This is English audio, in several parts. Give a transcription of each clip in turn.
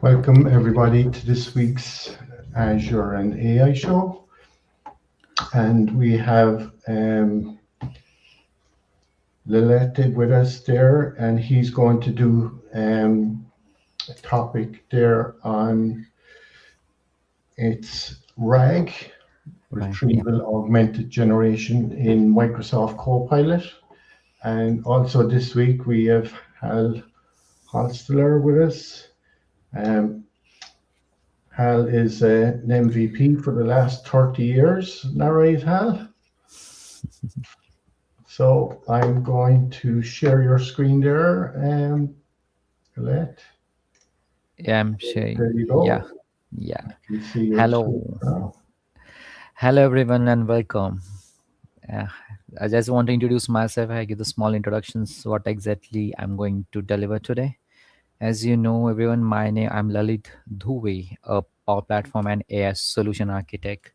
Welcome everybody to this week's Azure and AI Show. And we have Lilette with us there, and he's going to do a topic there on its RAG, Retrieval Augmented Generation in Microsoft Copilot. And also this week we have Hal Holstler with us. Hal is an MVP for the last 30 years. Isn't that right, Hal? So I'm going to share your screen there. Colette. Yeah, I'm sharing. There you go. Yeah. You see your Hello. screen now. Hello, everyone, and welcome. I just want to introduce myself. I give the small introductions, what exactly I'm going to deliver today. As you know, everyone, I'm Lalit Dhuve, a Power Platform and AI solution architect.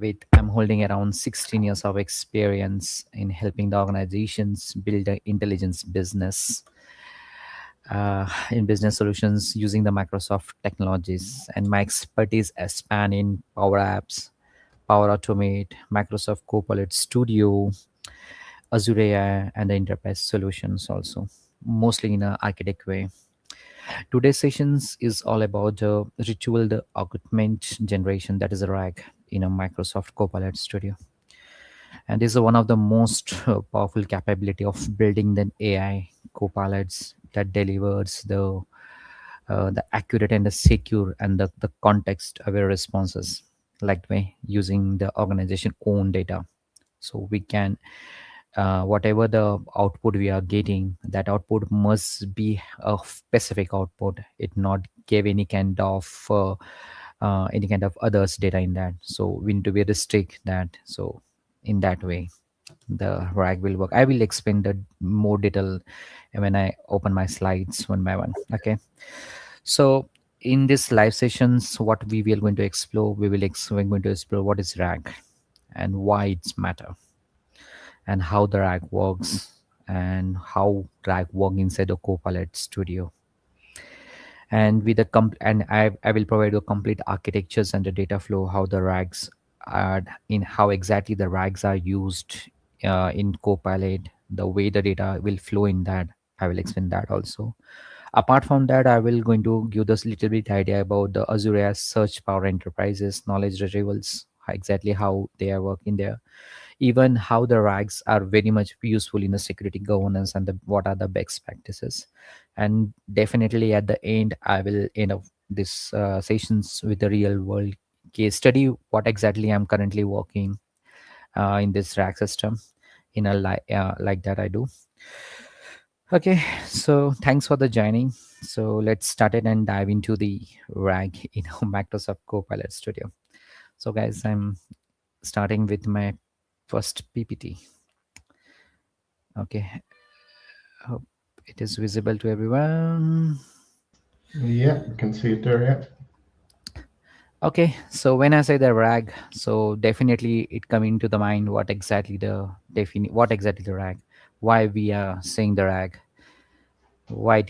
I'm holding around 16 years of experience in helping the organizations build an intelligence business in business solutions using the Microsoft technologies. And my expertise span in Power Apps, Power Automate, Microsoft Copilot Studio, Azure AI, and the enterprise solutions also, mostly in an architect way. Today's sessions is all about the ritual, the augment generation, that is a RAG in a Microsoft Copilot Studio. And this is one of the most powerful capability of building the AI copilots that delivers the accurate and the secure and the context aware responses, like by using the organization own data. So we can whatever the output we are getting, that output must be a specific output. It not give any kind of others data in that. So we need to be restrict that. So in that way the RAG will work. I will explain the more detail when I open my slides one by one. Okay, so in this live sessions, what we are going to explore, we're going to explore what is RAG and why it's matter, and how the RAG works, and how RAG work inside the Copilot Studio. And with I will provide the complete architectures and the data flow, how the RAGs are in, how exactly the RAGs are used in Copilot, the way the data will flow in that. I will explain that also. Apart from that, I will going to give this little bit idea about the Azure AI search power enterprises, knowledge retrievals, exactly how they are working there, even how the RAGs are very much useful in the security governance, and what are the best practices. And definitely at the end, I will end up this sessions with the real world case study, what exactly I'm currently working in this RAG system in a like that I do. Okay, so thanks for the joining. So let's start it and dive into the RAG in Microsoft Copilot Studio. So guys, I'm starting with my first PPT. Okay, hope it is visible to everyone. Yeah, you can see it there, yeah. Okay, so when I say the RAG, so definitely it coming to the mind what exactly the RAG, why we are saying the RAG, why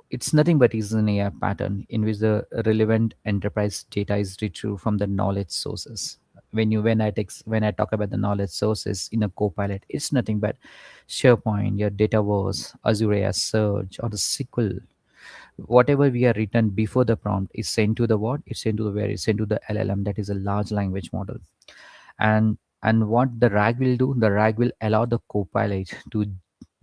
it's nothing but is an AI pattern in which the relevant enterprise data is retrieved from the knowledge sources. When I talk about the knowledge sources in a Copilot, it's nothing but SharePoint, your Dataverse, Azure AI Search, or the SQL. Whatever we are written before the prompt is sent to the what? It's sent to the where? It's sent to the LLM, that is a large language model. And what the RAG will do, the RAG will allow the Copilot to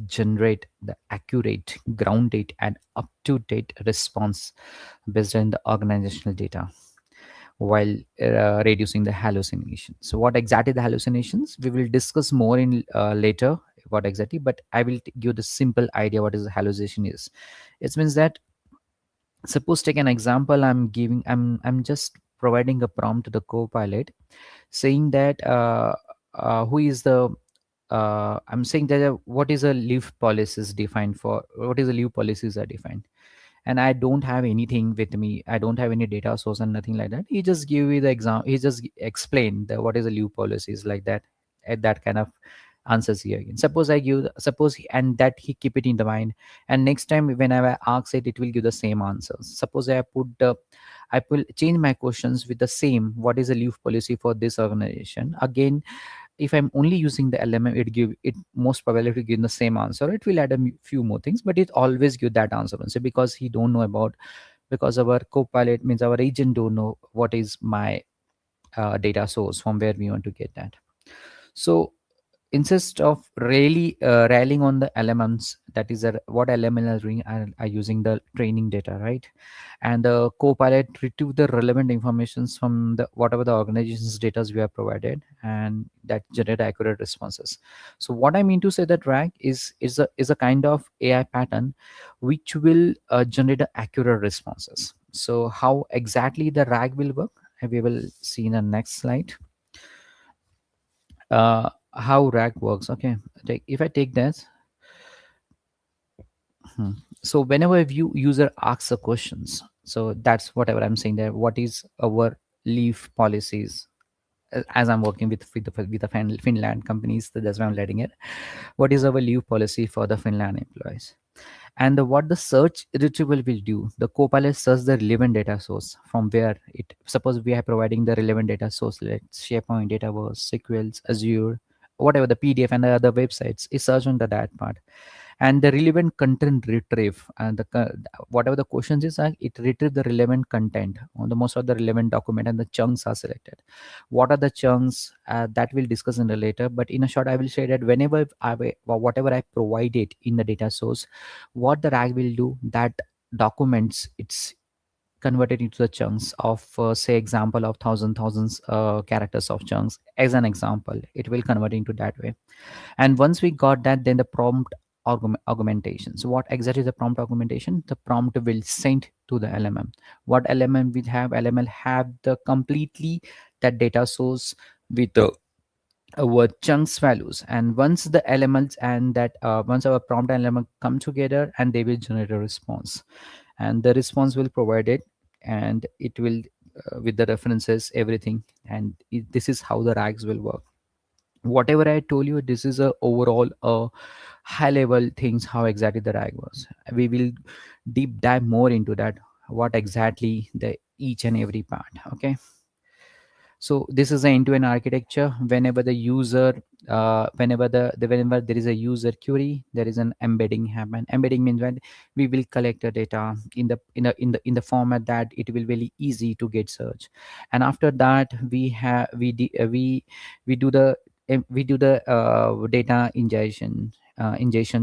generate the accurate, grounded, and up-to-date response based on the organizational data, while reducing the hallucination. So what exactly the hallucinations, we will discuss more in later, what exactly, but I will give the simple idea what is the hallucination is. It means that, suppose take an example, I'm just providing a prompt to the Copilot saying that who is the I'm saying that what is a leave policies defined for, what is the leave policies are defined, and I don't have anything with me, I don't have any data source and nothing like that. He just give me the example, he just explain the what is a leave policies like that, at that kind of answers here again. And that he keep it in the mind, and next time whenever I ask it, it will give the same answers. Suppose I will change my questions with the same, what is the leave policy for this organization. Again, if I'm only using the LMM, it give it most probably to give the same answer. It will add few more things, but it always give that answer. So because he don't know about, because our co-pilot means our agent don't know what is my data source from where we want to get that. So instead of really rallying on the LMMs, that is what LML are doing, are using the training data, right? And the co-pilot retrieve the relevant informations from the whatever the organization's data we have provided, and that generate accurate responses. So what I mean to say that RAG is a kind of AI pattern which will generate accurate responses. So how exactly the RAG will work, we will see in the next slide. How RAG works. Okay, if I take this, so whenever you user asks a questions, so that's whatever I'm saying there. What is our leave policies? As I'm working with the Finland companies, that's why I'm letting it. What is our leave policy for the Finland employees? And what the search retrieval will do, the copilot search the relevant data source from where it, suppose we are providing the relevant data source like SharePoint, Dataverse, SQLs, Azure, whatever the PDF and the other websites is searched under that part. And the relevant content retrieve, and whatever the questions is, it retrieve the relevant content on the most of the relevant document, and the chunks are selected. What are the chunks, that we'll discuss in the later, but in a short I will say that whenever whatever I provided in the data source, what the RAG will do, that documents it's converted into the chunks of say example of thousands characters of chunks. As an example, it will convert into that way. And once we got that, then the prompt augmentation. So what exactly is the prompt augmentation? The prompt will send to the LMM. What LMM will have? LML have the completely that data source with the our chunks values, and once the elements and that once our prompt and element come together, and they will generate a response, and the response will provide it, and it will with the references everything, and this is how the RAGs will work. Whatever I told you, this is a overall high level things how exactly the RAG was. We will deep dive more into that, what exactly the each and every part. Okay, so this is the end-to-end architecture. Whenever the user whenever there is a user query, there is an embedding happen. Embedding means when we will collect the data in the format that it will very easy to get search. And after that we do the data ingestion,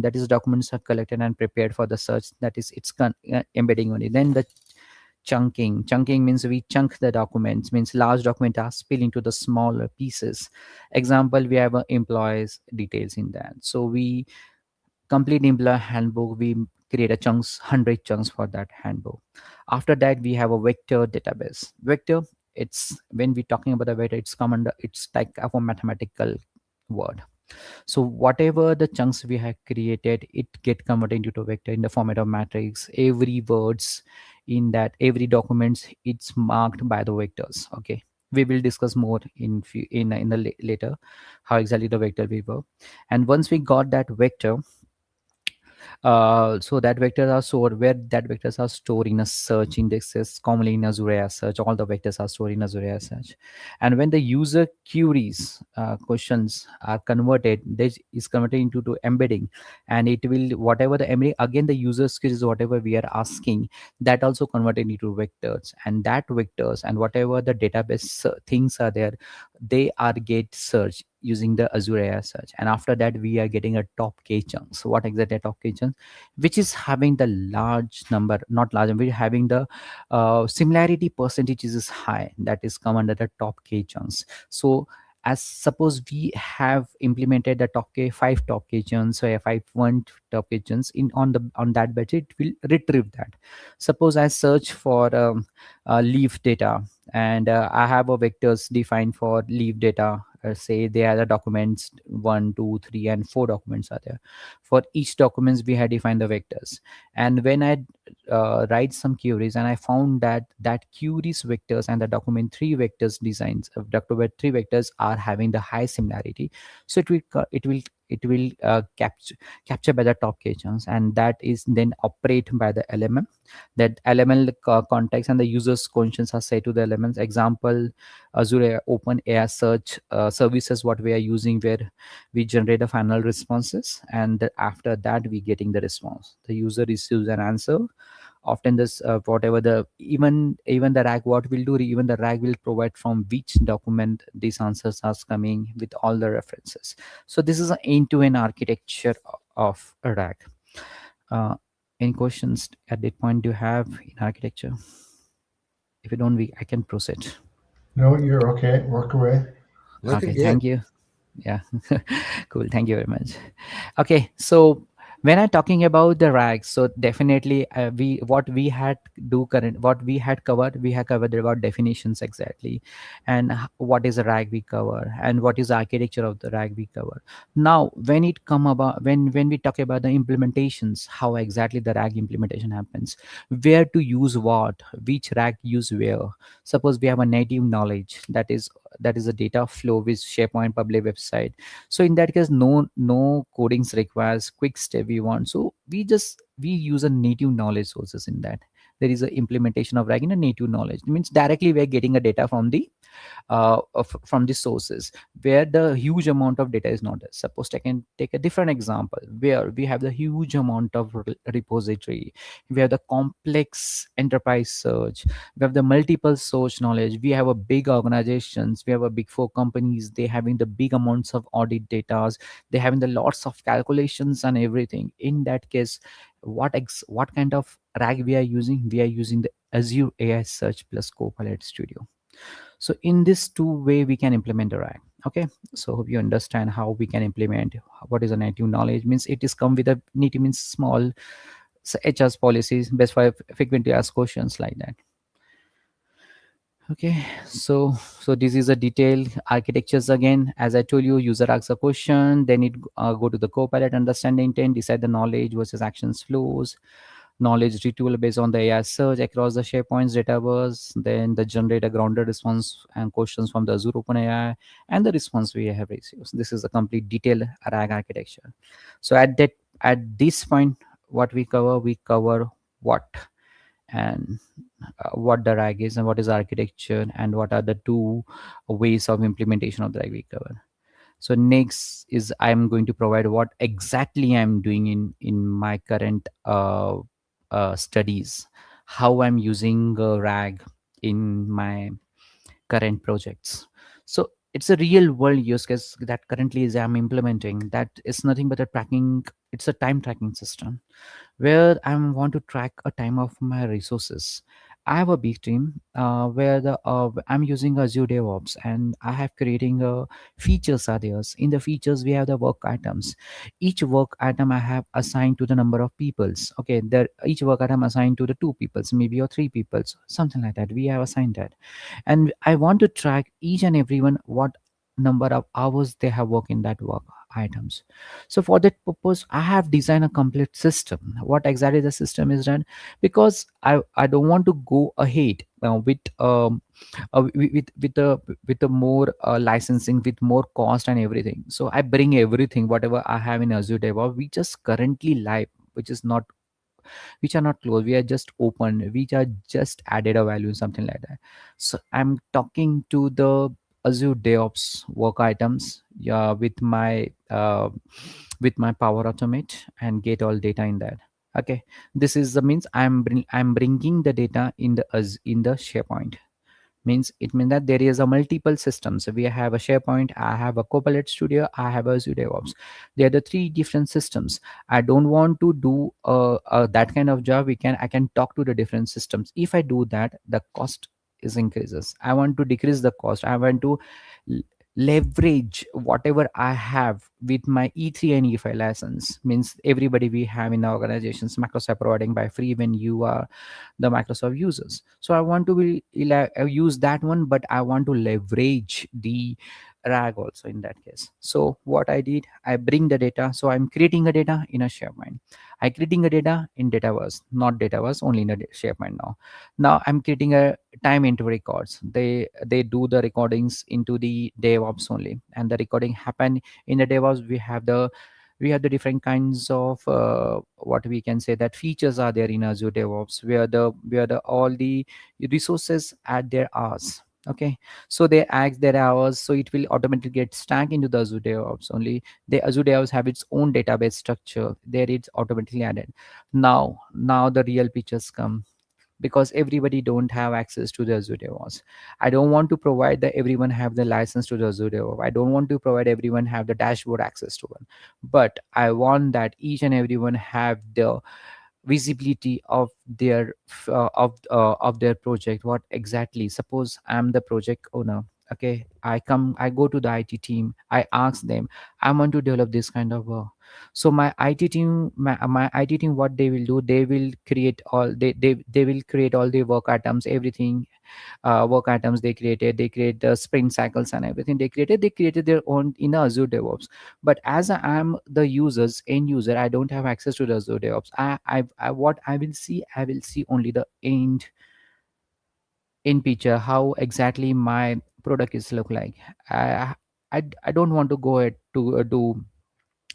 that is documents are collected and prepared for the search, that is it's embedding only. Then the chunking means we chunk the documents, means large document are split into the smaller pieces. Example, we have employees details in that, so we complete employee handbook, we create a chunks 100 chunks for that handbook. After that we have a vector database. Vector, it's when we talking about the vector, it's come under, it's like a mathematical word. So whatever the chunks we have created, it get converted into a vector in the format of matrix. Every words in that, every documents, it's marked by the vectors. Okay, we will discuss more in the later how exactly the vector we work. And once we got that vector, so that vectors are stored where that vectors are stored in a search indexes, commonly in Azure AI Search. All the vectors are stored in Azure AI Search. And when the user queries questions are converted, this is converted into to embedding, and it will whatever the embedding, again the user queries whatever we are asking, that also converted into vectors. And that vectors and whatever the database things are there, they are get searched using the Azure AI Search. And after that we are getting a top K chunks. So what exactly top K chunks, which is having the large number, not large, we're having the similarity percentages is high, that is come under the top K chunks. So as suppose we have implemented the top K 5 top K chunks, so if I want top K chunks in on that budget, will retrieve that. Suppose I search for leave data, and I have a vectors defined for leave data. Say they are the documents 1, 2, 3, and 4 documents are there. For each documents we had defined the vectors, and when I write some queries, and I found that queries vectors and the document 3 vectors designs of document 3 vectors are having the high similarity, so it will it will capture by the top k chunks, and that is then operate by the LMM. That LML context and the user's questions are set to the elements. Example, Azure Open AI search services what we are using, where we generate the final responses, and after that we getting the response. The user receives an answer. Often this whatever the even the RAG what will do, even the RAG will provide from which document these answers are coming with all the references. So this is an end-to-end architecture of a RAG. Any questions at that point do you have in architecture? If you don't, I can proceed. No, you're okay. Work away. Okay, Looking thank good. you. Yeah. Cool, thank you very much. Okay, so when I'm talking about the rags, so definitely we what we had do current what we had covered about definitions exactly, and what is a rag we cover, and what is the architecture of the rag we cover. Now when it come about when we talk about the implementations, how exactly the rag implementation happens, where to use what, which rag use where. Suppose we have a native knowledge, that is a data flow with SharePoint public website. So in that case, no codings requires, quick step we want. So we use a native knowledge sources in that. There is a implementation of RAG in a native knowledge. It means directly we're getting a data from from the sources where the huge amount of data is not there. Suppose I can take a different example where we have the huge amount of repository, we have the complex enterprise search, we have the multiple source knowledge, we have a big organizations, we have a big four companies, they having the big amounts of audit data, they having the lots of calculations and everything. In that case, what kind of RAG we are using? We are using the Azure AI Search plus Copilot Studio. So in this two way we can implement a RAG. Okay, so hope you understand how we can implement. What is a native knowledge? Means it is come with a native means small, so HR's policies best for frequently asked questions like that. Okay, so this is a detailed architectures again. As I told you, user asks a question, then it go to the Copilot, understand the intent, decide the knowledge versus actions flows, knowledge retrieval based on the AI search across the SharePoint's dataverse, then the generate a grounded response and questions from the Azure OpenAI, and the response we have received. So this is a complete detailed RAG architecture. So at this point, what we cover what, and what the RAG is, and what is architecture, and what are the two ways of implementation of the RAG we cover. So next is I'm going to provide what exactly I'm doing in my current studies, how I'm using RAG in my current projects. So it's a real world use case that currently is I'm implementing. That is nothing but a tracking. It's a time tracking system where I want to track a time of my resources. I have a big team where I'm using Azure DevOps, and I have creating features are there. In the features, we have the work items. Each work item I have assigned to the number of peoples. Okay, there each work item assigned to the two peoples, maybe or three peoples, something like that. We have assigned that, and I want to track each and everyone what number of hours they have worked in that work items. So for that purpose, I have designed a complete system. What exactly the system is done, because I don't want to go ahead with a more licensing, with more cost and everything. So I bring everything whatever I have in Azure DevOps, we just currently live, which is not, which are not closed, we are just open, which are just added a value, something like that. So I'm talking to the Azure DevOps work items, yeah, with my Power Automate, and get all data in that. Okay, this is the means I'm bringing the data in the SharePoint. Means it means that there is a multiple systems. So we have a SharePoint, I have a Copilot Studio, I have Azure DevOps. They are the three different systems. I don't want to do that kind of job. I can talk to the different systems. If I do that, the cost is increases. I want to decrease the cost. I want to l- leverage whatever I have with my E3 and E5 license. Means everybody we have in the organizations, Microsoft providing by free when you are the Microsoft users. So I want to use that one, but I want to leverage RAG also in that case. So what I did, I bring the data. So I'm creating a data in a SharePoint. I creating a data in Dataverse, not Dataverse, only in a SharePoint now. Now I'm creating a time into records. They do the recordings into the DevOps only, and the recording happen in the DevOps. We have the different kinds of what we can say that features are there in Azure DevOps, where the all the resources at their hours. Okay, so they act their hours, so it will automatically get stacked into the Azure DevOps only. The Azure DevOps have its own database structure. There it's automatically added. Now the real pictures come, because everybody don't have access to the Azure DevOps. I don't want to provide that everyone have the license to the Azure DevOps. I don't want to provide everyone have the dashboard access to one, but I want that each and everyone have the visibility of their of their project. What exactly, suppose I'm the project owner. Okay, I go to the IT team, I ask them, I want to develop this kind of work. So my IT team, what they will do, they will create all they will create all the work items, everything. Work items they create the sprint cycles and everything they created their own in Azure DevOps. But as I am the end user, I don't have access to the Azure DevOps. I what I will see only the end picture, how exactly my product is look like. I don't want to go ahead to do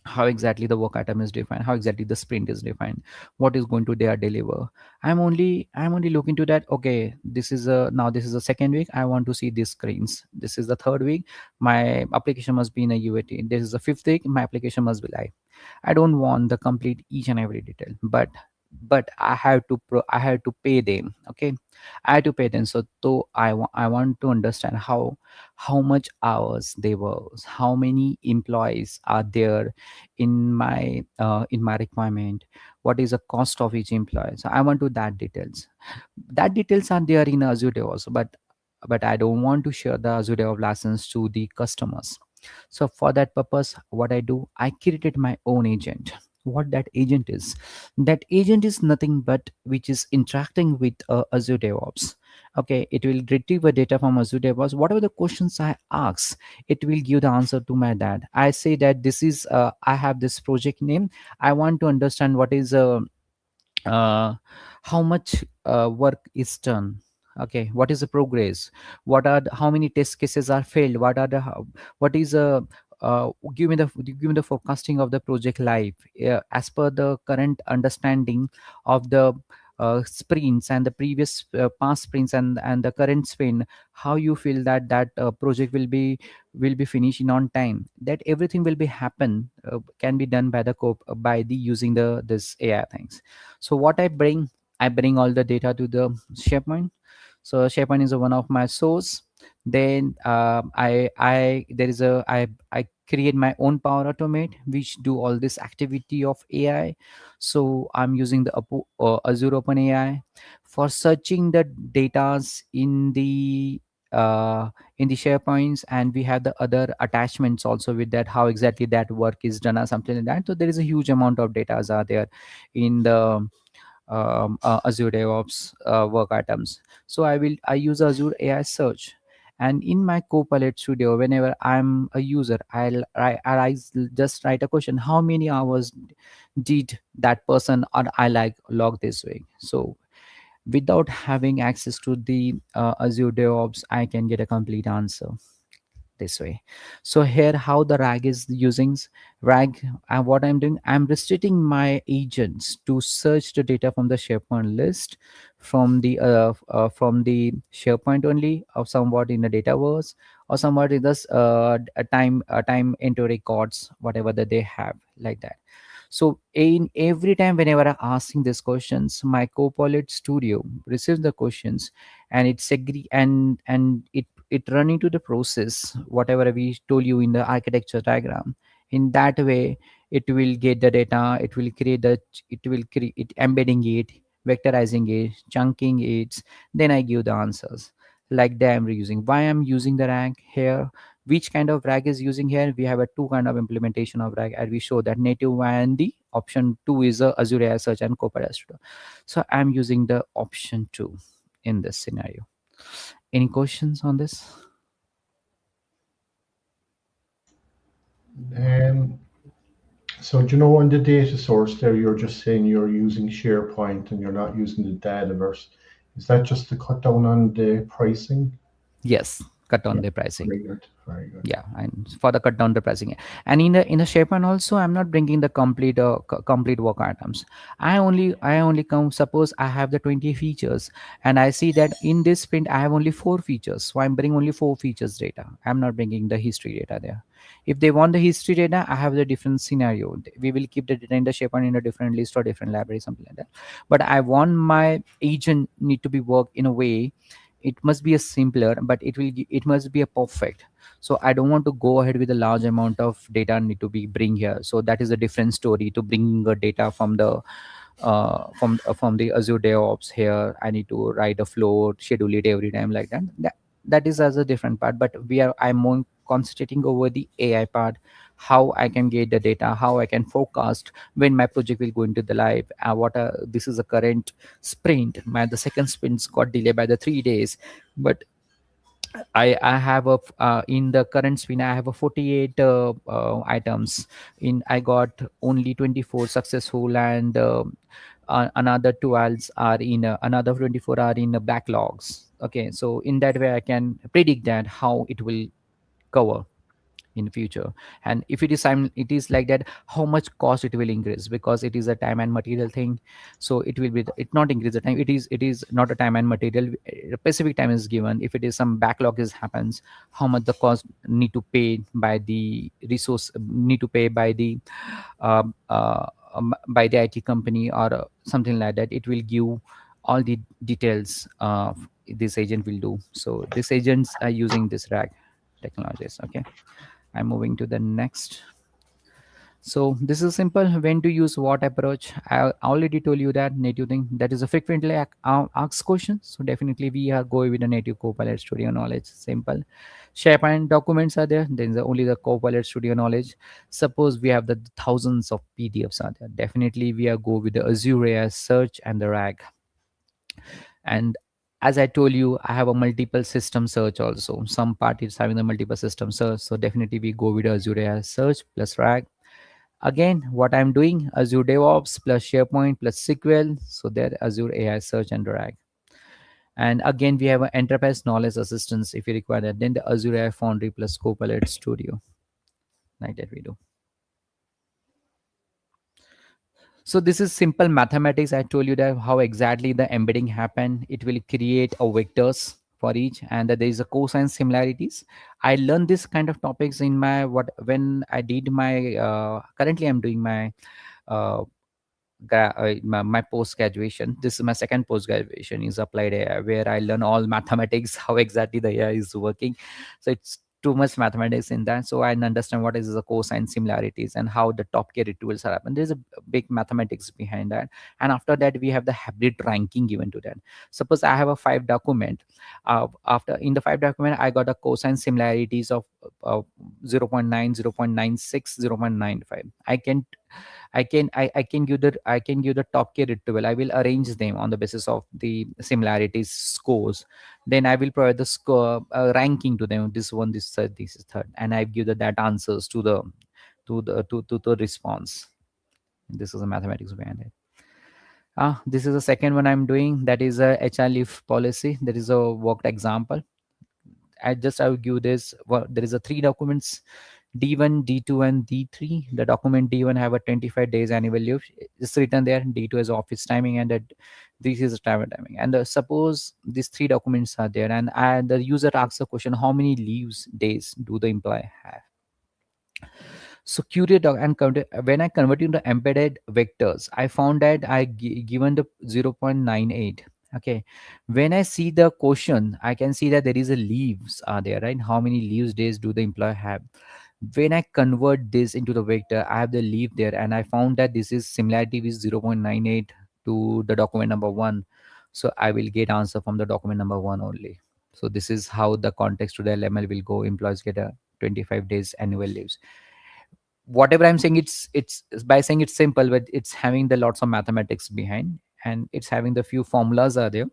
how exactly the work item is defined, how exactly the sprint is defined, what is going to their deliver. I'm only looking to that. Okay, this is the second week, I want to see these screens. This is the third week, my application must be in a UAT. This is the fifth week, my application must be live. I don't want the complete each and every detail, but I have to pay them. Okay, I have to pay them. So I want to understand how much hours they work, how many employees are there in my requirement, what is the cost of each employee. So I want to that details are there in Azure also, but I don't want to share the Azure DevOps license to the customers. So for that purpose, what I do, I created my own agent. What that agent is nothing but which is interacting with Azure DevOps. Okay, it will retrieve the data from Azure DevOps. Whatever the questions I ask, it will give the answer to my dad. I say that this is I have this project name. I want to understand what is uh, how much work is done. Okay, what is the progress, how many test cases are failed, what is give me the forecasting of the project life as per the current understanding of the sprints and the previous past sprints and the current sprint. How you feel that project will be finishing on time, that everything will be happen can be done by the using this AI things. So what I bring all the data to the SharePoint. So SharePoint is one of my source. Then I there is a I create my own Power Automate which do all this activity of AI. So I'm using the Azure OpenAI for searching the datas in the SharePoints, and we have the other attachments also with that, how exactly that work is done or something like that. So there is a huge amount of data are there in the Azure DevOps work items. So I use Azure AI Search, and in my Copilot Studio, whenever I'm a user, just write a question: How many hours did that person or I like log this week? So without having access to the Azure DevOps, I can get a complete answer this way. So here how the RAG is using RAG, and what I'm doing, I'm restricting my agents to search the data from the SharePoint list, from the SharePoint only, or somewhat in the Dataverse, or somewhat in this a time into records, whatever that they have, like that. So in every time whenever I'm asking these questions, my Copilot Studio receives the questions, and it run into the process whatever we told you in the architecture diagram. In that way, it will get the data, it will create it, embedding it, vectorizing it, chunking it. Then I give the answers. Like that I'm reusing. Why I'm using the RAG here? Which kind of RAG is using here? We have a two kind of implementation of RAG, and we show that native and the option two is a Azure AI Search and Copilot Studio. So I'm using the option two in this scenario. Any questions on this? Um, so do you know on the data source there, you're just saying you're using SharePoint and you're not using the Dataverse. Is that just to cut down on the pricing? Yes, cut Yeah, on the pricing. very good, very good. Yeah, and for the cut down the pricing. And in the SharePoint also, I'm not bringing the complete work items. I only come, suppose I have the 20 features, and I see that in this sprint I have only 4 features, so I'm bringing only 4 features data. I'm not bringing the history data there. If they want the history data, I have the different scenario. We will keep the data in the SharePoint in a different list or different library, something like that. But I want my agent need to be worked in a way, it must be a simpler, but it must be a perfect. So I don't want to go ahead with a large amount of data need to be bring here. So that is a different story to bring the data from the from the Azure DevOps. Here I need to write a flow, schedule it every time like that. That is as a different part. But I'm more concentrating over the AI part, how I can get the data, how I can forecast when my project will go into the live. What This is a current sprint. The second sprint's got delayed by the 3 days, but I have in the current spin I have a 48 items. In I got only 24 successful, and another 12 are in another 24 are in backlogs. Okay, so in that way I can predict that how it will cover in future. And if it is like that, how much cost it will increase, because it is a time and material thing. So it will be it not increase the time, it is not a time and material. A specific time is given. If it is some backlog is happens, how much the cost need to pay by the resource, need to pay by the by the IT company, or something like that. It will give all the details this agent will do. So these agents are using this RAG technologies. Okay, I'm moving to the next. So this is simple. When to use what approach? I already told you that native thing. That is a frequently asked question. So definitely we are going with the native Copilot Studio knowledge. Simple. SharePoint documents are there. Then only the Copilot Studio knowledge. Suppose we have the thousands of PDFs are there. Definitely we are go with the Azure AI search and the RAG. And as I told you, I have a multiple system search also. Some part is having the multiple system search. So definitely we go with Azure AI search plus RAG. Again, what I'm doing, Azure DevOps plus SharePoint plus SQL. So there Azure AI search and RAG. And again, we have an enterprise knowledge assistance if you require that. Then the Azure AI Foundry plus Copilot Studio. Like that we do. So this is simple mathematics. I told you that how exactly the embedding happen. It will create a vectors for each, and that there is a cosine similarities. I learned this kind of topics in my what when I did my currently I'm doing my uh, my post graduation. This is my second post graduation is applied AI, where I learn all mathematics, how exactly the AI is working. So it's too much mathematics in that, so I understand what is the cosine similarities and how the top tier tools are happen. There's a big mathematics behind that. And after that we have the hybrid ranking given to that. Suppose I have a 5 document. After in the 5 document I got a cosine similarities of 0. 0.9, 0.96, 0.95. I can give the top tier retrieval. I will arrange them on the basis of the similarities scores. Then I will provide the score ranking to them. This one, this third, this is third, and I give that answers to the response. This is a mathematics behind it. This is the second one I'm doing. That is a HR leave policy. That is a worked example. I will give this. Well, there is a 3 documents, D1, D2, and D3. The document D1 have a 25 days annual leave. It's written there. D2 is office timing, and that this is travel timing. And suppose these 3 documents are there, and the user asks a question: how many leaves days do the employee have? So Curie and when I converted into embedded vectors, I found that given the 0.98. Okay, when I see the question, I can see that there is a leaves are there, right? How many leaves days do the employee have? When I convert this into the vector, I have the leaf there, and I found that this is similarity with 0.98 to the document number 1. So I will get answer from the document number 1 only. So this is how the context to the LML will go. Employees get a 25 days annual leaves. Whatever I'm saying, it's by saying it's simple, but it's having the lots of mathematics behind, and it's having the few formulas are there.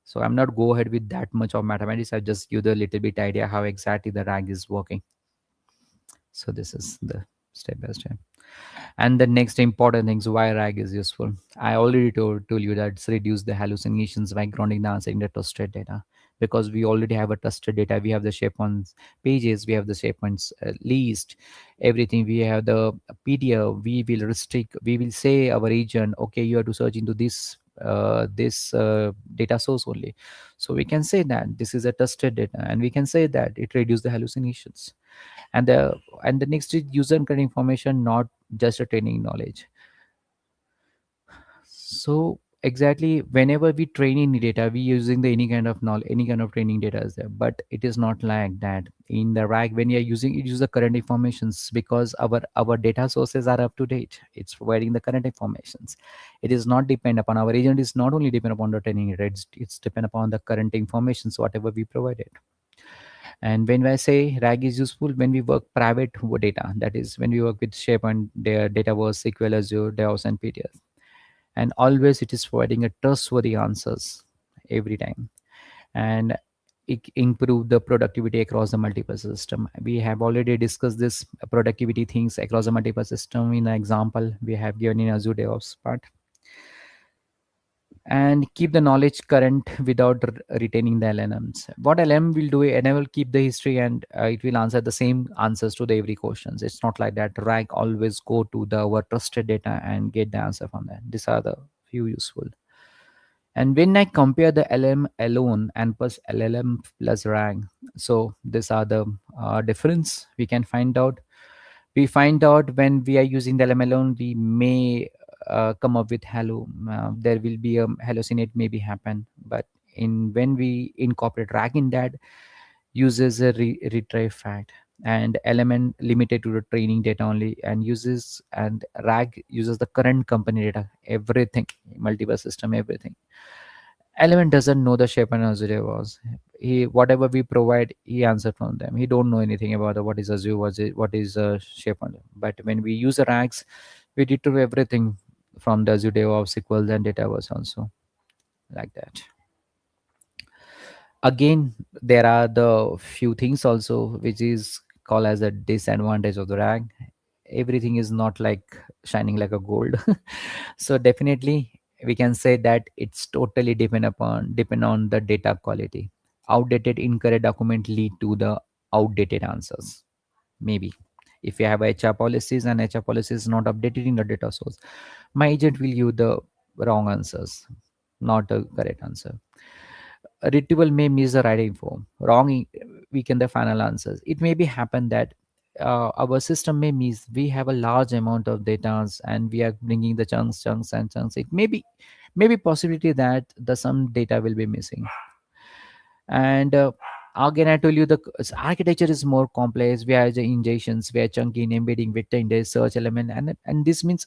So I'm not go ahead with that much of mathematics. I just give the little bit idea how exactly the RAG is working. So this is the step by step. And the next important things why RAG is useful. I already told you that it's reduce the hallucinations by grounding the answer in the trusted data, because we already have a trusted data. We have the SharePoint pages, we have the SharePoint list, everything. We have the PDF. We will restrict. We will say our agent, okay, you have to search into this data source only. So we can say that this is a trusted data, and we can say that it reduces the hallucinations. And the next is user current information, not just a training knowledge. So exactly, whenever we train any data, we using the any kind of knowledge, any kind of training data is there, but it is not like that in the RAG. When you are using it, use the current informations, because our data sources are up to date. It's providing the current informations. It is not depend upon our agent, is not only depend upon the training data, it's depend upon the current informations whatever we provided. And when I say RAG is useful, when we work private data, that is when we work with SharePoint, their Dataverse, SQL, Azure, DevOps, and PTS, and always it is providing a trustworthy answers every time. And it improve the productivity across the multiple system. We have already discussed this productivity things across the multiple system in an example we have given in Azure DevOps part. And keep the knowledge current without retaining the LLMs. What LM will do, and I will keep the history, and it will answer the same answers to the every questions. It's not like that. RAG always go to the our trusted data and get the answer from that. These are the few useful. And when I compare the LM alone and plus LLM plus RAG, so these are the difference we can find out. We find out when we are using the LM alone, we may come up with hello. There will be a hallucinate maybe happen, but in when we incorporate RAG in that, uses a retrieve fact, and element limited to the training data only, and uses and RAG uses the current company data, everything, multiple system, everything. Element doesn't know the shape and Azure was. He whatever we provide, he answered from them. He don't know anything about what is Azure, what is shape on. But when we use the RAGs, we retrieve everything from the Azure DevOps, SQL, and Dataverse also, like that. Again, there are the few things also which is called as a disadvantage of the RAG. Everything is not like shining like a gold. So definitely we can say that it's totally depend on the data quality. Outdated incorrect document lead to the outdated answers. Maybe if you have HR policies and HR policies not updated in the data source, my agent will give the wrong answers, not a correct answer. A retrieval may miss the right info, wrong weaken the final answers. It may be happen that our system may miss. We have a large amount of data and we are bringing the chunks. It may be possibility that the some data will be missing. And again, I told you the architecture is more complex. We have the injections, we are chunking, embedding, vector index, search element, and this means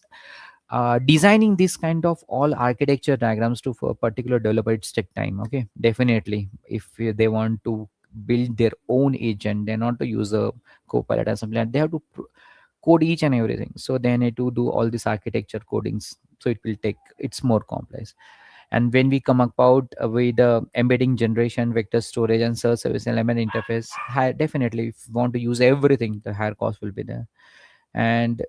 designing this kind of all architecture diagrams to for a particular developer, it's take time. Okay, definitely if they want to build their own agent, they're not to use a copilot or something like that. They have to code each and everything, so they need to do all this architecture codings, so it will take, it's more complex. And when we come about with the embedding generation, vector storage, and search service element interface, definitely if you want to use everything, the higher cost will be there. And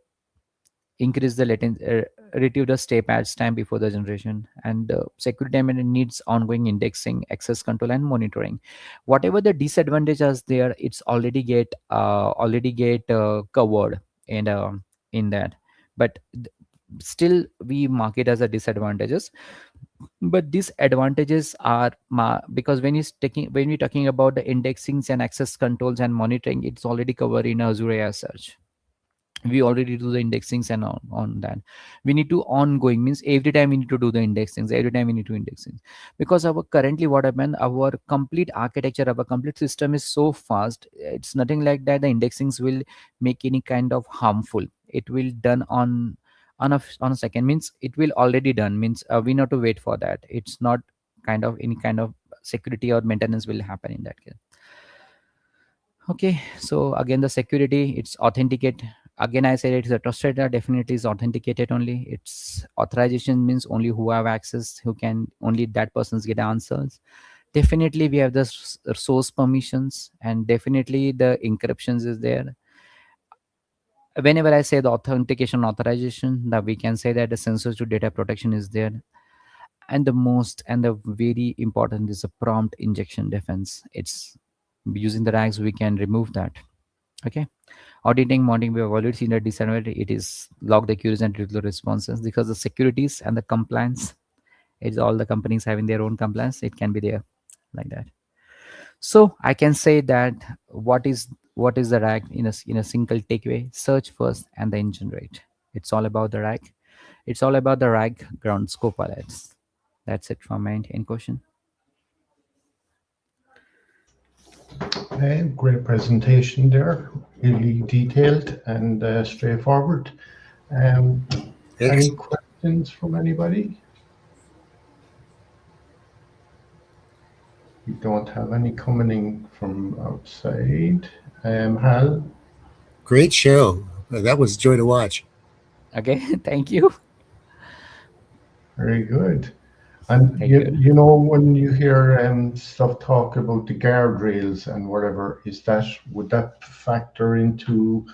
increase the latency, retrieve the step patch time before the generation. And security element needs ongoing indexing, access control, and monitoring. Whatever the disadvantages there, it's already get covered in that. But still we mark it as a disadvantages. But these advantages are because when we're talking about the indexings and access controls and monitoring, it's already covered in Azure AI Search. We already do the indexings and on that. We need to ongoing means every time we need to do the indexings, every time we need to indexing, because our currently what happened, our complete architecture, our complete system is so fast. It's nothing like that the indexings will make any kind of harmful. It will done on a second, means it will already done, means we not to wait for that. It's not kind of any kind of security or maintenance will happen in that case. Okay, so again the security, it's authenticate. Again I said it's a trusted data, definitely is authenticated only. It's authorization means only who have access, who can only that persons get answers. Definitely we have the source permissions, and definitely the encryptions is there. whenever I say the authentication authorization, that we can say that the sensors to data protection is there. And the most and the very important is the prompt injection defense. It's using the rags we can remove that. Okay. Auditing, monitoring, we have already seen the disadvantage. It is log the accuracy and regular responses, because the securities and the compliance, it's all the companies having their own compliance. It can be there like that. So I can say that what is the rag in a single takeaway: search first and then generate. It's all about the rag. It's all about the rag ground scope alerts. That's it from my end. In question. Great presentation there, really detailed and straightforward. Any questions from anybody? We don't have any coming in from outside. Hal? Great show. That was a joy to watch. Okay, thank you. Very good. And Thank you. you know, when you hear stuff talk about the guardrails and whatever, would that factor into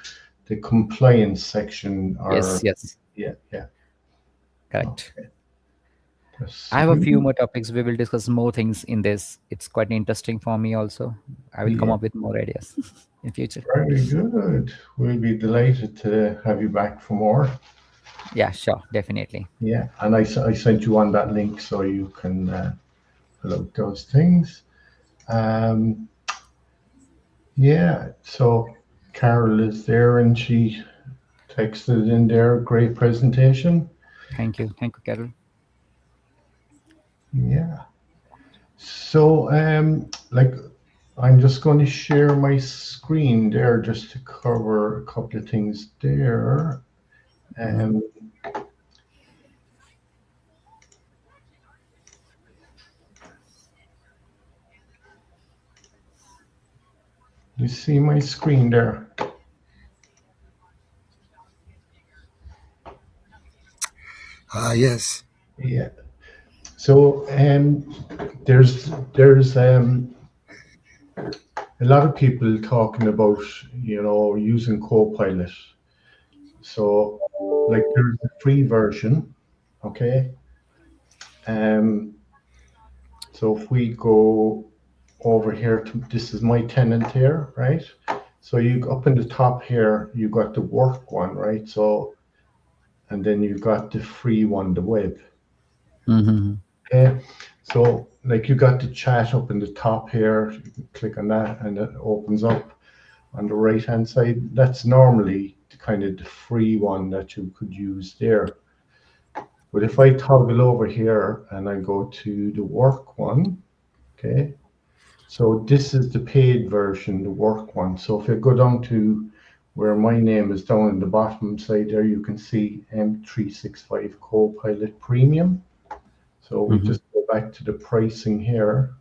the compliance section? Or Yes. yeah, Correct. okay. I have a few more topics. We will discuss more things in this. It's quite interesting for me also. I will come up with more ideas in future. Very good. We'll be delighted to have you back for more. Yeah, sure, definitely. Yeah, and I sent you on that link so you can pull out those things. Yeah, so Carol is there and she texted in there. Great presentation. Thank you, Carol. Yeah. So like, I'm just going to share my screen there just to cover a couple of things there. You see my screen there? Yes. Yeah. So there's a lot of people talking about, you know, using Copilot. So like, there's a free version, okay? So if we go over here to, this is my tenant here, right? So you up in the top here, you got the work one, right? So, and then you got the free one, the web. Okay. So like, you got the chat up in the top here. You can click on that and it opens up on the right hand side. That's normally kind of the free one that you could use there. But if I toggle over here and I go to the work one, okay, so this is the paid version, the work one. So if I go down to where my name is down in the bottom side there, you can see M365 Copilot Premium. So we just go back to the pricing here.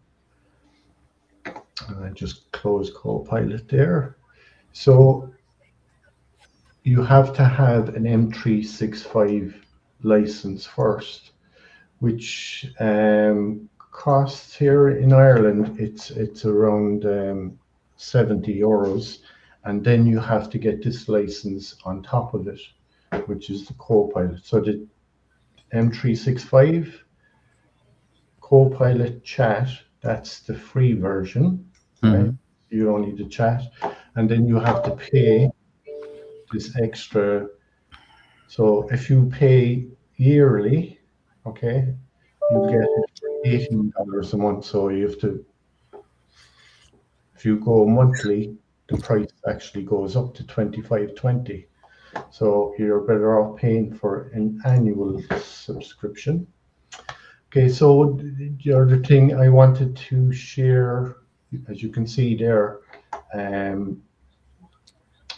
And I just close Copilot there. So you have to have an M365 license first, which costs here in Ireland, it's around €70, and then you have to get this license on top of it, which is the Copilot. So the M365 Copilot Chat, that's the free version, right? You don't need the chat, and then you have to pay this extra. So if you pay yearly, okay, you get it for $18 a month. So you have to, if you go monthly, the price actually goes up to $25.20. So you're better off paying for an annual subscription. Okay, so the other thing I wanted to share, as you can see there,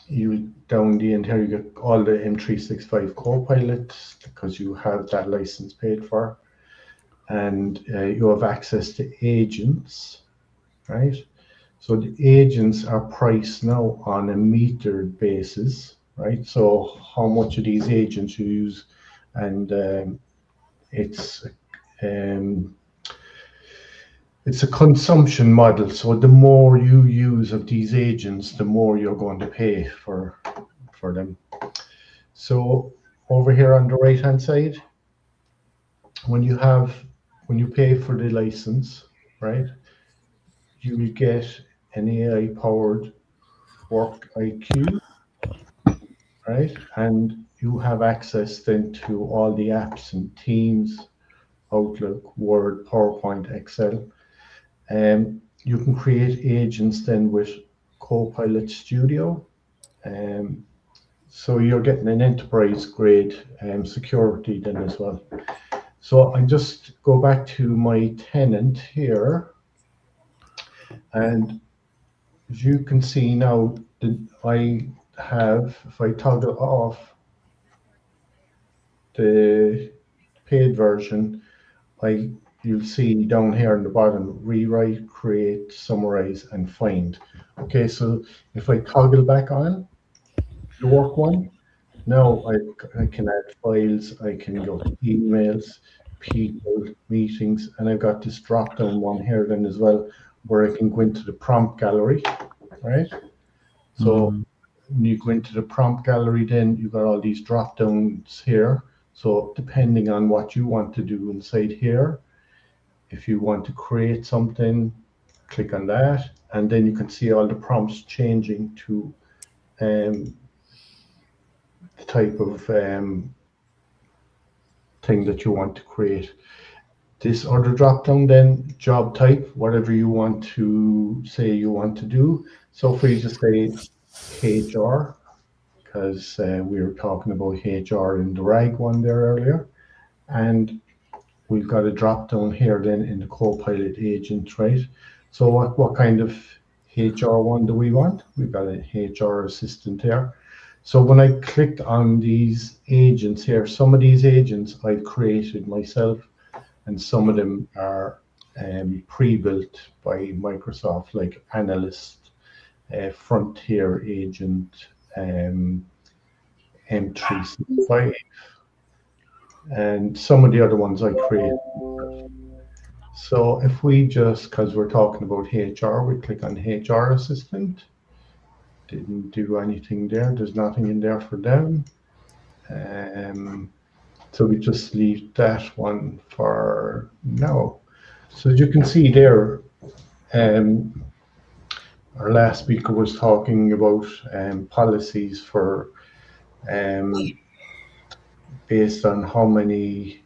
you down the end here, you get all the M365 Copilot because you have that license paid for, and you have access to agents, right? So the agents are priced now on a metered basis, right? So how much of these agents you use, and it's a consumption model. So the more you use of these agents, the more you're going to pay for them. So over here on the right hand side, when you pay for the license, right, you will get an AI powered work IQ, right? And you have access then to all the apps and Teams, Outlook, Word, PowerPoint, Excel. You can create agents then with Copilot Studio. So you're getting an enterprise grade security then as well. So I just go back to my tenant here. And as you can see now, I have, if I toggle off the paid version, you'll see down here in the bottom, rewrite, create, summarize, and find. Okay, so if I toggle back on the work one, now I can add files, I can go to emails, people, meetings, and I've got this drop down one here then as well, where I can go into the prompt gallery, right? So when you go into the prompt gallery, then you've got all these drop downs here. So depending on what you want to do inside here, if you want to create something, click on that, and then you can see all the prompts changing to the type of thing that you want to create. This other drop down then, job type, whatever you want to say you want to do. So if we just say HR, because we were talking about HR in the RAG one there earlier, and we've got a drop down here then in the Copilot agent, right? So what kind of HR one do we want? We've got a HR assistant here. So when I clicked on these agents here, some of these agents I've created myself, and some of them are pre-built by Microsoft, like Analyst, Frontier Agent, M365, and some of the other ones I created. So if we just, because we're talking about HR, we click on HR Assistant. Didn't do anything there. There's nothing in there for them. So we just leave that one for now. So as you can see there, our last speaker was talking about policies for based on how many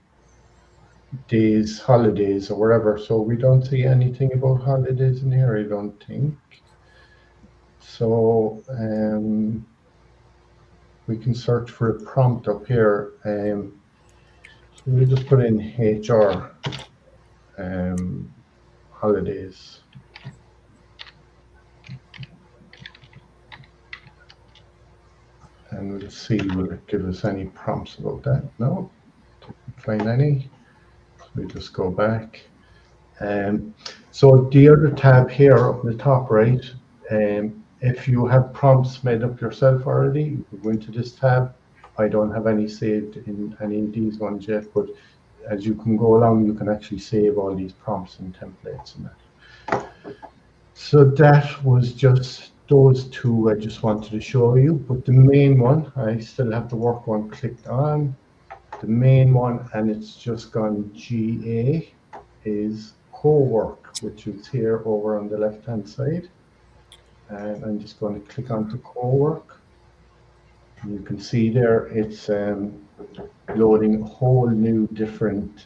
days, holidays or whatever. So we don't see anything about holidays in here, I don't think. So we can search for a prompt up here. So we just put in HR holidays. And we'll see, will it give us any prompts about that? No, didn't find any. So we just go back. So the other tab here up in the top right, if you have prompts made up yourself already, you can go into this tab. I don't have any saved in any of these ones yet, but as you can go along, you can actually save all these prompts and templates and that. So that was just those two I just wanted to show you, but the main one, I still have the work one clicked on. The main one, and it's just gone GA, is co-work, which is here over on the left-hand side. And I'm just going to click onto co-work. You can see there it's loading a whole new different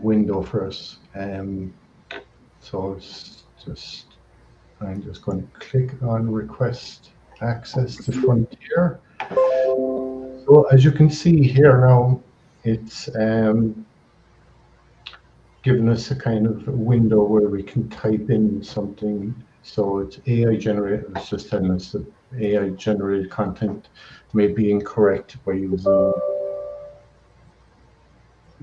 window for us. So it's just, I'm just going to click on request access to Frontier. So as you can see here now, it's given us a kind of window where we can type in something. So it's AI generated, it's just telling us that AI generated content may be incorrect by using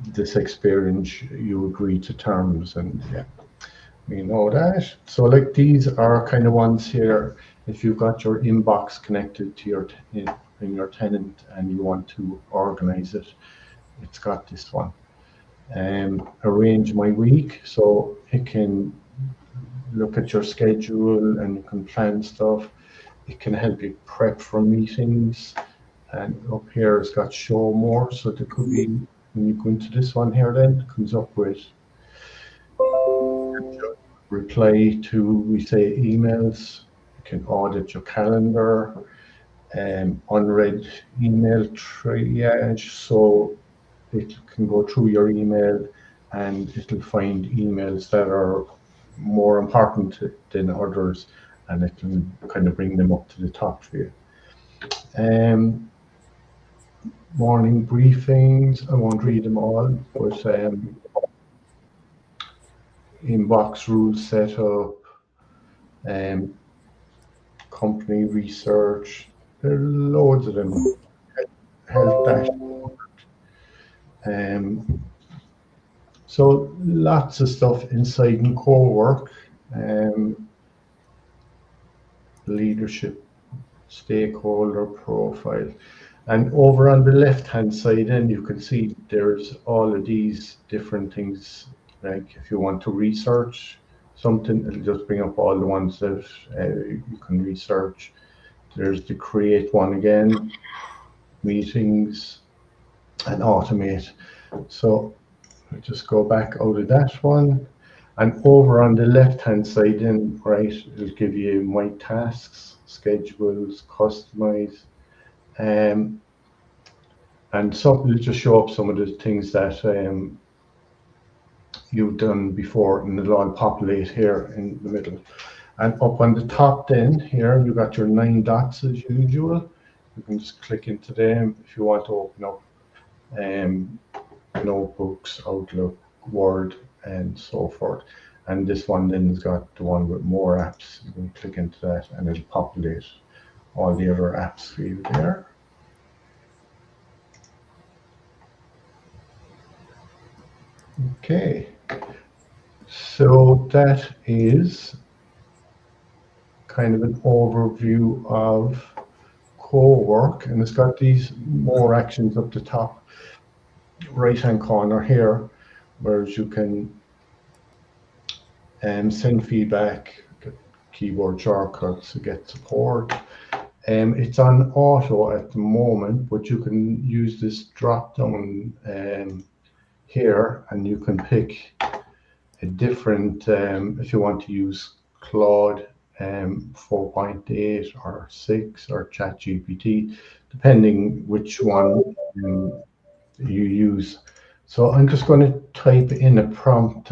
this experience. You agree to terms, and yeah, we know that. So like these are kind of ones here, if you've got your inbox connected to your in your tenant and you want to organize it, it's got this one. Arrange my week, so it can look at your schedule and you can plan stuff. it can help you prep for meetings. And up here it's got show more, so there could be, when you go into this one here, then it comes up with reply to, we say, emails. You can audit your calendar, unread email triage, so it can go through your email and it'll find emails that are more important than others, and it can kind of bring them up to the top for you. Morning briefings, I won't read them all, but inbox rules setup, company research, there are loads of them. Health dashboard. So lots of stuff inside in core work. Leadership, stakeholder profile. And over on the left-hand side, then you can see there's all of these different things. Like if you want to research something, it'll just bring up all the ones that you can research. There's the create one again, meetings, and automate. So I'll just go back out of that one. And over on the left-hand side, then, right, it'll give you my tasks, schedules, customize. And some will just show up some of the things that you've done before, and it'll all populate here in the middle. And up on the top then, here, you've got your 9 dots as usual. You can just click into them if you want to open up notebooks, Outlook, Word, and so forth. And this one then has got the one with more apps. You can click into that and it'll populate all the other apps for you there. Okay, so that is kind of an overview of core work, and it's got these more actions up the top right hand corner here, whereas you can send feedback, get keyboard shortcuts, get support. It's on auto at the moment, but you can use this drop down here, and you can pick a different, if you want to use Claude 4.8 or 6 or ChatGPT, depending which one you use. So I'm just going to type in a prompt.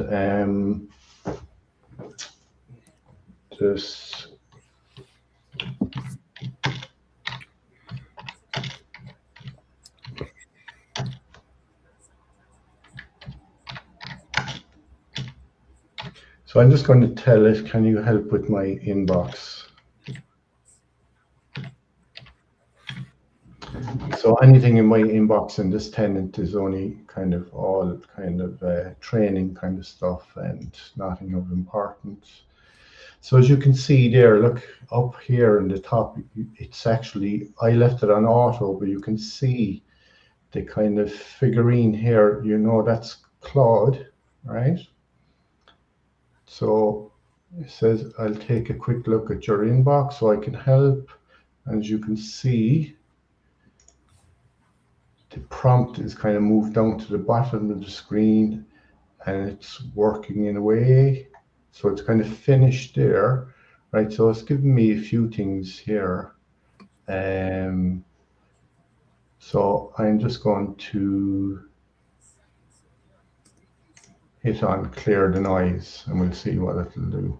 So I'm just going to tell it, can you help with my inbox? So anything in my inbox in this tenant is only kind of all kind of training kind of stuff and nothing of importance. So as you can see there, look up here in the top, it's actually, I left it on auto, but you can see the kind of figurine here, you know, that's Claude, right? So it says, I'll take a quick look at your inbox so I can help. And as you can see, the prompt is kind of moved down to the bottom of the screen and it's working in a way. So it's kind of finished there, right? So it's giving me a few things here. So I'm just going to hit on clear the noise and we'll see what it'll do.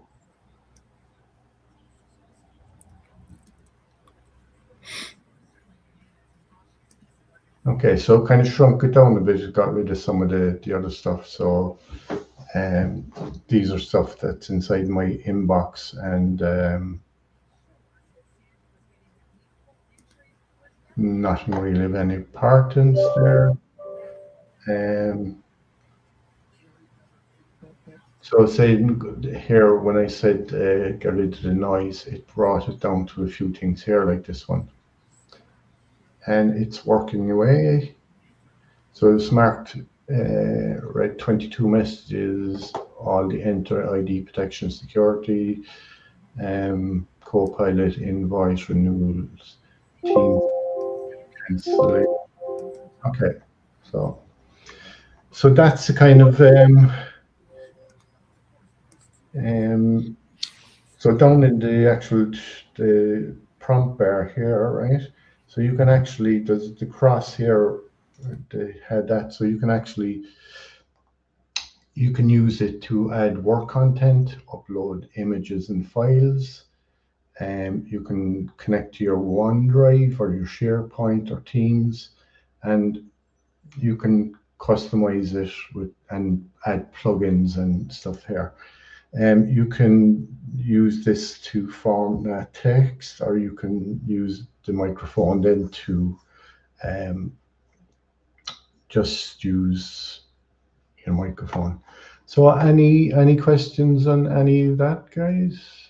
Okay, so kind of shrunk it down a bit. It got rid of some of the other stuff. So these are stuff that's inside my inbox, and nothing really of any importance there. So say here, when I said get rid of the noise, it brought it down to a few things here like this one. And it's working away. So it's marked read 22 messages, all the enter ID protection security, Copilot, invoice renewals, team cancellation. Okay, so that's the kind of so down in the actual the prompt bar here, right? So you can actually, there's the cross here, they had that, so you can actually, you can use it to add work content, upload images and files, and you can connect to your OneDrive or your SharePoint or Teams, and you can customize it with and add plugins and stuff here. You can use this to format text, or you can use the microphone then to just use your microphone. So any questions on any of that, guys?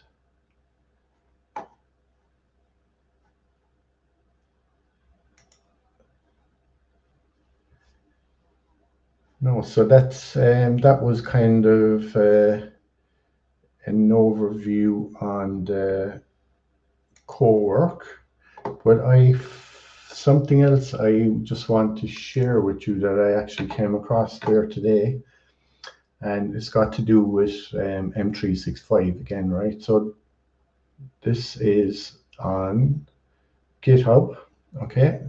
No, so that's that was kind of an overview on the co-work, but something else I just want to share with you that I actually came across there today, and it's got to do with M365 again, right? So this is on GitHub, okay?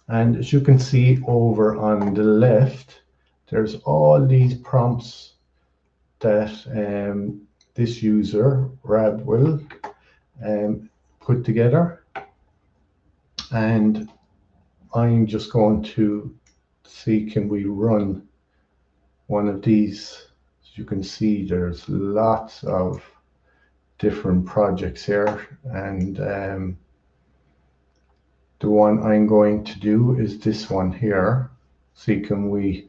And as you can see over on the left, there's all these prompts that this user, Rab, will put together. And I'm just going to see, can we run one of these? As you can see, there's lots of different projects here, and the one I'm going to do is this one here. See, can we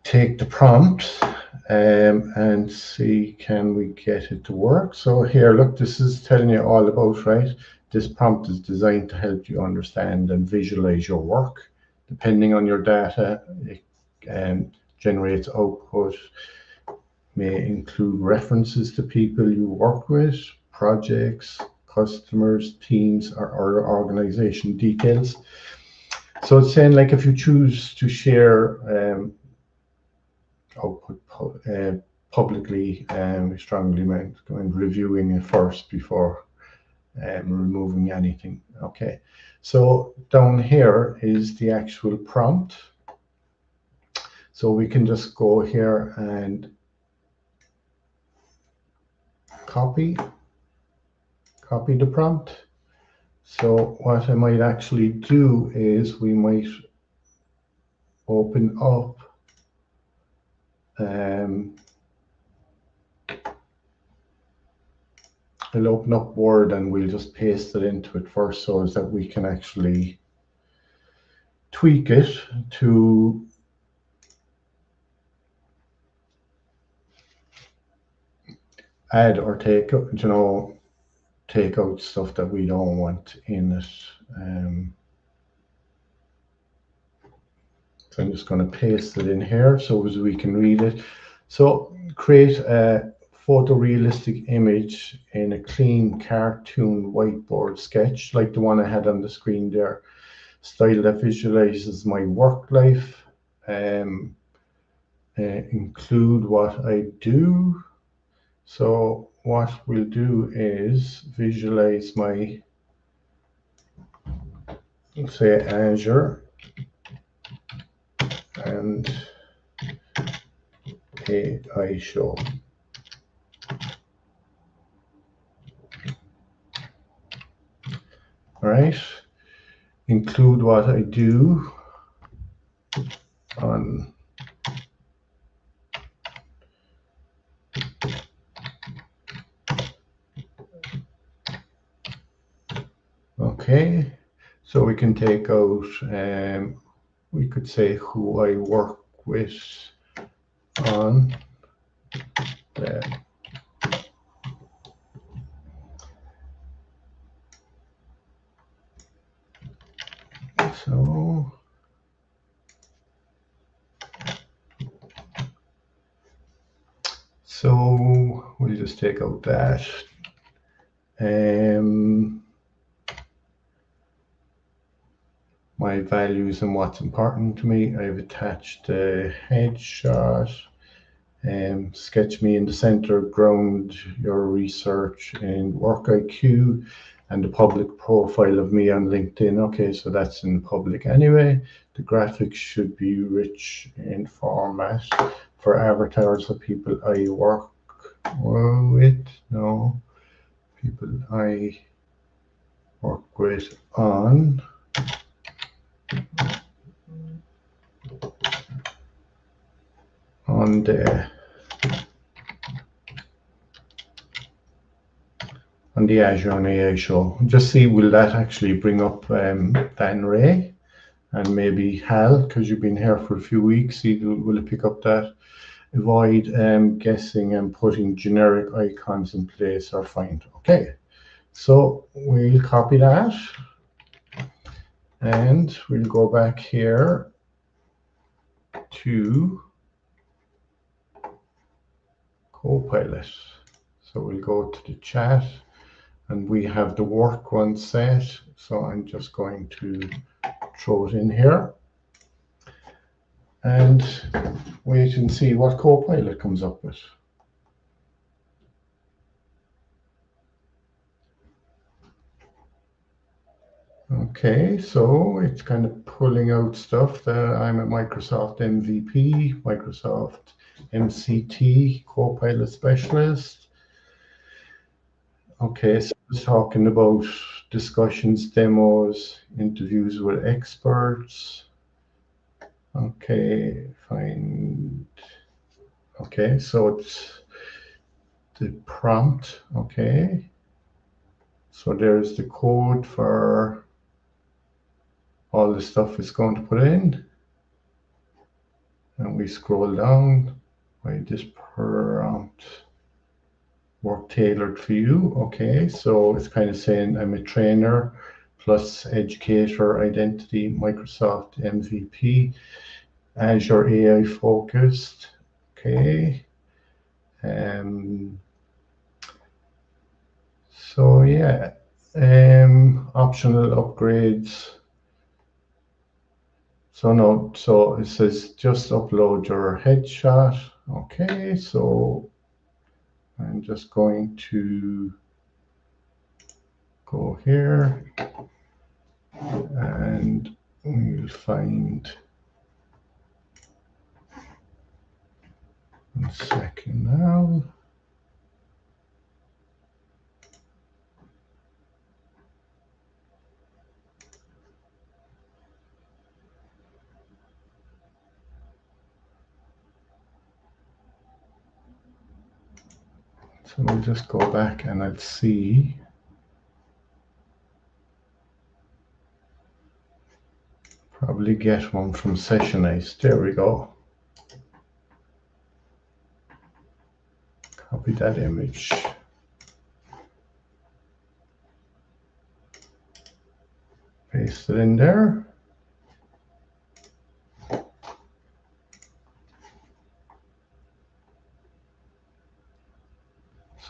take the prompt and see, can we get it to work? So here, look, this is telling you all about, right? This prompt is designed to help you understand and visualize your work. Depending on your data, it generates output, may include references to people you work with, projects, customers, teams, or organization details. So it's saying, like, if you choose to share output publicly, strongly recommend reviewing it first before removing anything. Okay, so down here is the actual prompt. So we can just go here and copy the prompt. So what I might actually do is we might open up I'll open up Word and we'll just paste it into it first, so that we can actually tweak it to add or take out stuff that we don't want in it. So I'm just going to paste it in here so as we can read it. So create a photorealistic image in a clean cartoon whiteboard sketch, like the one I had on the screen there. Style that visualizes my work life. Include what I do. So what we'll do is visualize my, say, Azure and AI Show. All right. Include what I do on okay, so we can take out, we could say who I work with on the so we'll just take out that. my values and what's important to me. I've attached a headshot. Sketch me in the center, ground your research in work IQ, and the public profile of me on LinkedIn. Okay, so that's in public anyway. The graphics should be rich in format for avatars of people I work with. No, people I work with on the Azure and AI Show. Just see, will that actually bring up Dan Ray and maybe Hal, because you've been here for a few weeks. See, will it pick up that? Avoid guessing and putting generic icons in place or find. Okay, so we'll copy that and we'll go back here to Copilot. So we'll go to the chat and we have the work one set. So I'm just going to throw it in here and wait and see what Copilot comes up with. Okay, so it's kind of pulling out stuff that I'm a Microsoft MVP, Microsoft MCT, Copilot Specialist. Okay, so it's talking about discussions, demos, interviews with experts. Okay, fine. Okay, so it's the prompt. Okay, so there's the code for all the stuff it's going to put in. And we scroll down by this prompt. Work tailored for you. Okay, so it's kind of saying I'm a trainer plus educator identity, Microsoft MVP, Azure AI focused. Okay. So yeah, optional upgrades. So no, so it says just upload your headshot. Okay, so I'm just going to go here and we'll find 1 second now. So we'll just go back and I'll see. Probably get one from Session Ice. There we go. Copy that image. Paste it in there.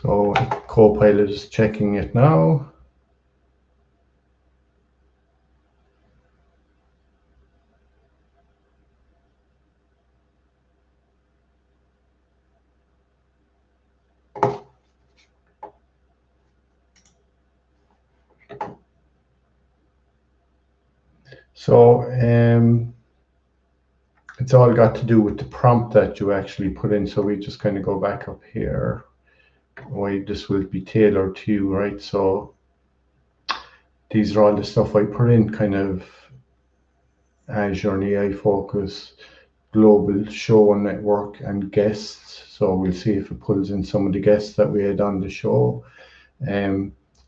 So Copilot is checking it now. So it's all got to do with the prompt that you actually put in. So we just kind of go back up here. Why this will be tailored to you, right? So these are all the stuff I put in, kind of Azure and AI focus, global show and network, and guests. So we'll see if it pulls in some of the guests that we had on the show.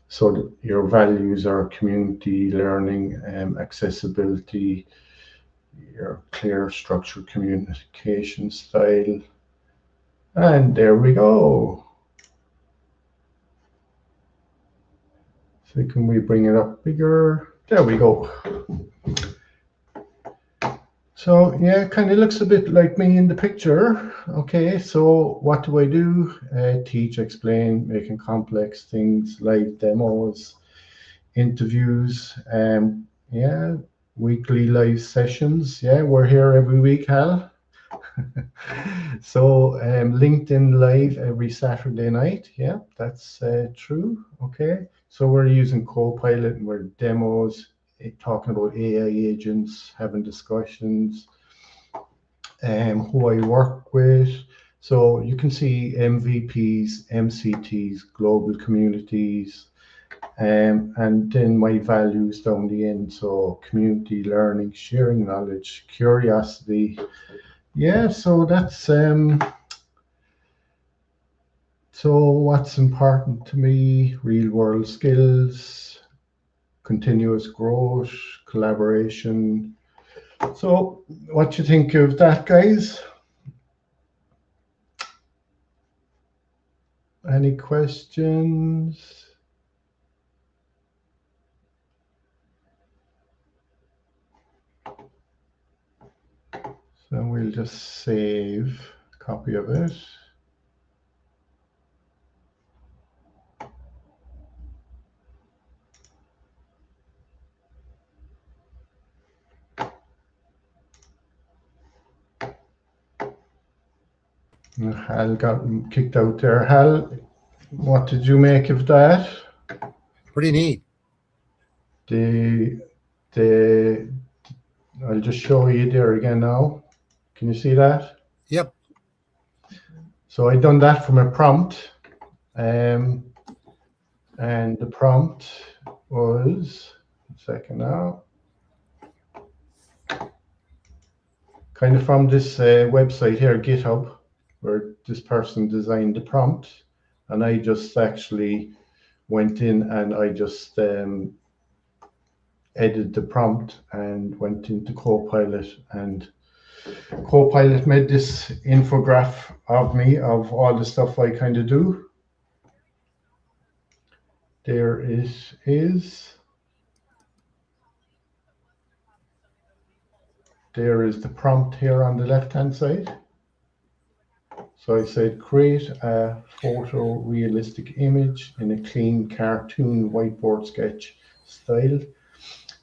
So your values are community, learning, accessibility, your clear structured communication style. And there we go. So can we bring it up bigger? There we go. So yeah, it kind of looks a bit like me in the picture. Okay, so what do I do? Teach, explain, making complex things, live demos, interviews, yeah, weekly live sessions. Yeah, we're here every week, Hal. So LinkedIn Live every Saturday night. Yeah, that's true. Okay, so we're using Copilot and we're demos, talking about AI agents, having discussions, who I work with. So you can see MVPs, MCTs, global communities, and then my values down the end. So community learning, sharing knowledge, curiosity. Yeah, so that's so what's important to me: real world skills, continuous growth, collaboration. So what you think of that, guys? Any questions? So we'll just save a copy of it. Hal got kicked out there. Hal, what did you make of that? Pretty neat. I'll just show you there again now. Can you see that? Yep. So I done that from a prompt, and the prompt was, a second now, kind of from this website here, GitHub, where this person designed the prompt, and I just actually went in and I just edited the prompt and went into Copilot, and Copilot made this infographic of me of all the stuff I kind of do. There it is. There is the prompt here on the left-hand side. So I said, create a photorealistic image in a clean cartoon whiteboard sketch style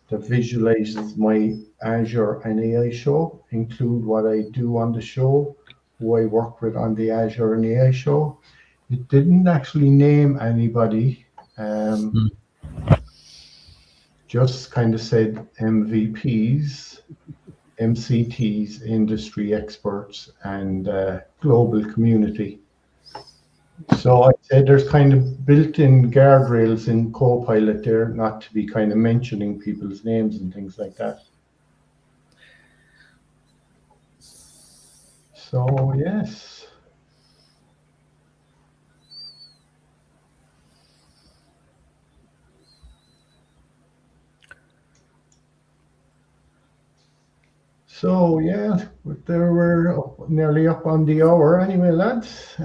that visualizes my Azure and AI show, include what I do on the show, who I work with on the Azure and AI show. It didn't actually name anybody, just kind of said MVPs, MCTs, industry experts, and global community. So I said there's kind of built-in guardrails in Copilot there, not to be kind of mentioning people's names and things like that. So yes. So yeah, there we're nearly up on the hour anyway, lads.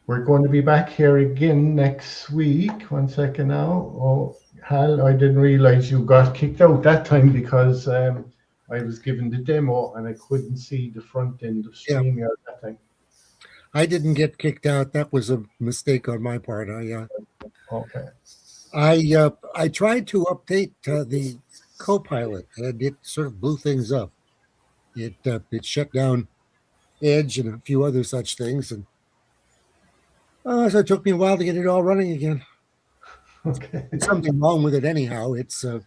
We're going to be back here again next week. 1 second now. Oh, Hal, I didn't realize you got kicked out that time because I was given the demo and I couldn't see the front end of StreamYard that time. I didn't get kicked out. That was a mistake on my part. Okay. I tried to update the Copilot, and it sort of blew things up. It shut down Edge and a few other such things, and so it took me a while to get it all running again. Okay. There's something wrong with it anyhow. It's if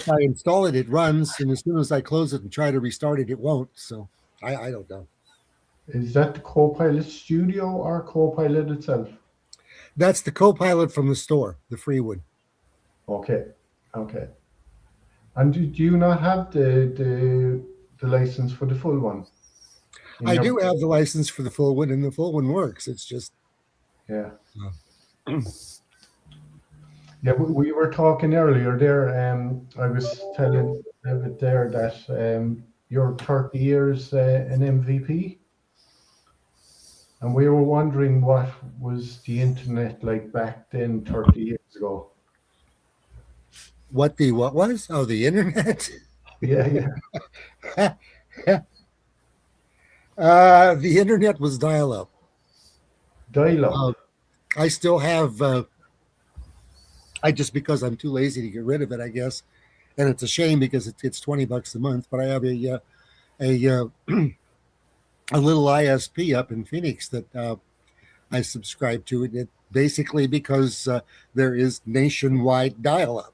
I install it, it runs, and as soon as I close it and try to restart it, it won't. So I don't know. Is that the Copilot Studio or Copilot itself? That's the Copilot from the store, the free one. Okay. Okay. And do you not have the license for the full one? I do have the license for the full one, and the full one works. It's just yeah. Yeah, we were talking earlier there. I was telling David there that you're 30 years an MVP, and we were wondering what was the internet like back then, 30 years ago. What was? Oh, the internet. Yeah. The internet was dial-up. Dial-up. I still have. I just because I'm too lazy to get rid of it, I guess, and it's a shame because it's $20 a month. But I have a a little ISP up in Phoenix that I subscribe to. It basically because there is nationwide dial-up,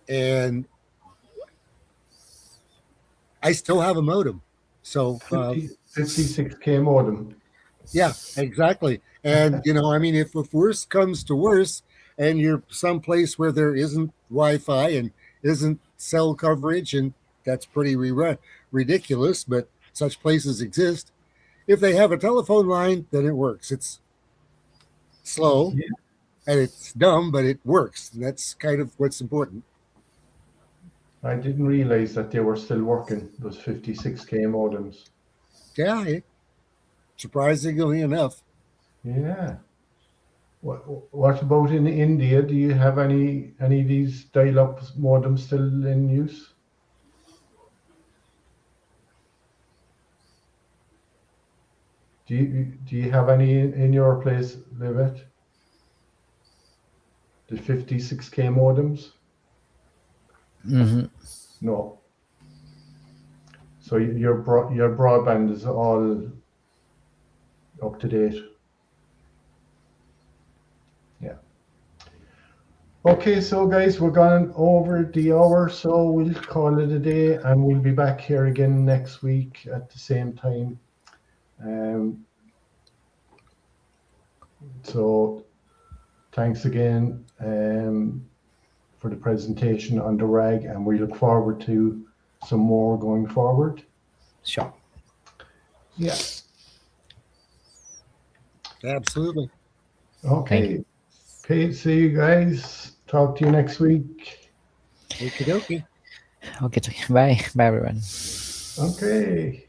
and I still have a modem. So 56K modem. yeah, exactly. And I mean, if worse comes to worse, and you're someplace where there isn't Wi-Fi and isn't cell coverage, and that's pretty ridiculous, but such places exist. If they have a telephone line, then it works. It's slow and it's dumb, but it works. And that's kind of what's important. I didn't realize that they were still working, those 56K modems. Yeah, surprisingly enough. Yeah. What about in India? Do you have any of these dial-up modems still in use? Do you have any in your place, Livet? The 56K modems? Mm-hmm. No. So your broadband is all up to date. Yeah. Okay, so guys, we're gone over the hour, so we'll call it a day, and we'll be back here again next week at the same time. So thanks again for the presentation on the RAG, and we look forward to some more going forward. Sure. Yeah. Absolutely. Okay. Okay, see you guys. Talk to you next week. Okie dokie. Okay. Bye. Bye, everyone. Okay.